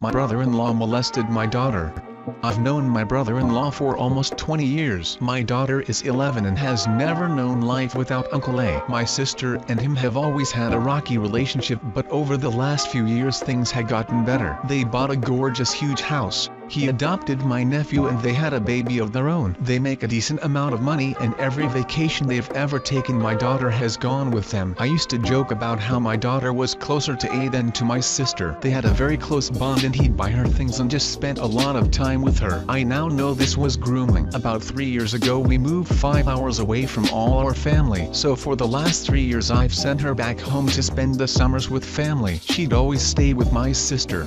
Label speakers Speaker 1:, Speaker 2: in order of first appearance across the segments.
Speaker 1: My brother-in-law molested my daughter. I've known my brother-in-law for almost 20 years. My daughter is 11 and has never known life without Uncle A. My sister and him have always had a rocky relationship, but over the last few years things had gotten better. They bought a gorgeous huge house. He adopted my nephew and they had a baby of their own. They make a decent amount of money, and every vacation they've ever taken my daughter has gone with them. I used to joke about how my daughter was closer to A than to my sister. They had a very close bond and he'd buy her things and just spent a lot of time with her. I now know this was grooming. About 3 years ago we moved 5 hours away from all our family, so for the last 3 years I've sent her back home to spend the summers with family. She'd always stay with my sister.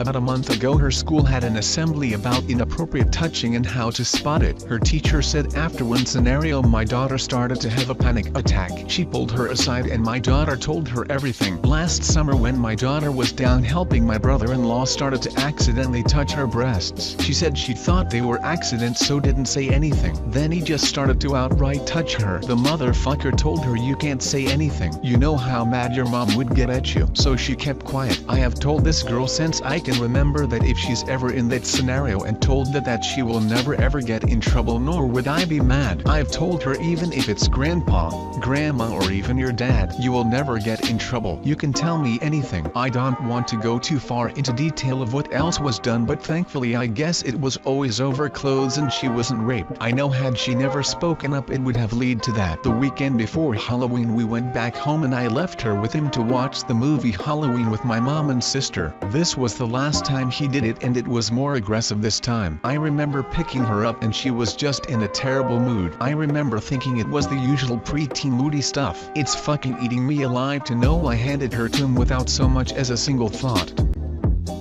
Speaker 1: About a month ago her school had an assembly about inappropriate touching and how to spot it. Her teacher said after one scenario my daughter started to have a panic attack. She pulled her aside and my daughter told her everything. Last summer when my daughter was down helping, my brother-in-law started to accidentally touch her breasts. She said she thought they were accidents, so didn't say anything. Then he just started to outright touch her. The motherfucker told her, "You can't say anything. You know how mad your mom would get at you." So she kept quiet. I have told this girl since I can remember that if she's ever in that scenario and told that she will never ever get in trouble, nor would I be mad. I've told her even if it's grandpa, grandma or even your dad, you will never get in trouble. You can tell me anything. I don't want to go too far into detail of what else was done, but thankfully I guess it was always over clothes and she wasn't raped. I know had she never spoken up it would have led to that. The weekend before Halloween we went back home and I left her with him to watch the movie Halloween with my mom and sister. This was the last time he did it and it was more aggressive this time. I remember picking her up and she was just in a terrible mood. I remember thinking it was the usual preteen moody stuff. It's fucking eating me alive to know I handed her to him without so much as a single thought.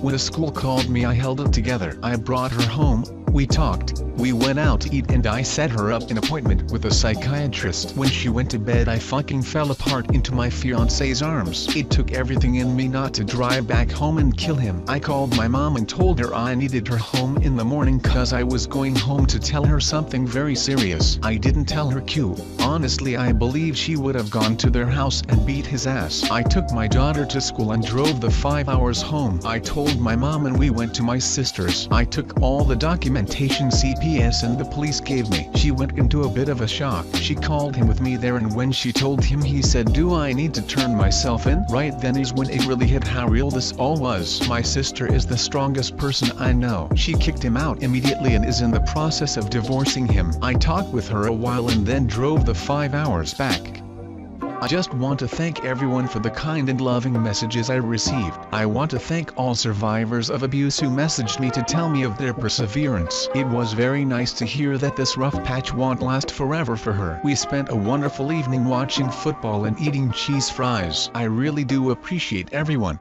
Speaker 1: When a school called me I held it together. I brought her home, we talked, we went out to eat and I set her up an appointment with a psychiatrist. When she went to bed I fucking fell apart into my fiancé's arms. It took everything in me not to drive back home and kill him. I called my mom and told her I needed her home in the morning cause I was going home to tell her something very serious. I didn't tell her Q. Honestly I believe she would have gone to their house and beat his ass. I took my daughter to school and drove the 5 hours home. I told my mom and we went to my sister's. I took all the documentation CPS and the police gave me. She went into a bit of a shock. She called him with me there and when she told him he said, "Do I need to turn myself in?" Right then is when it really hit how real this all was. My sister is the strongest person I know. She kicked him out immediately and is in the process of divorcing him. I talked with her a while and then drove the 5 hours back. I just want to thank everyone for the kind and loving messages I received. I want to thank all survivors of abuse who messaged me to tell me of their perseverance. It was very nice to hear that this rough patch won't last forever for her. We spent a wonderful evening watching football and eating cheese fries. I really do appreciate everyone.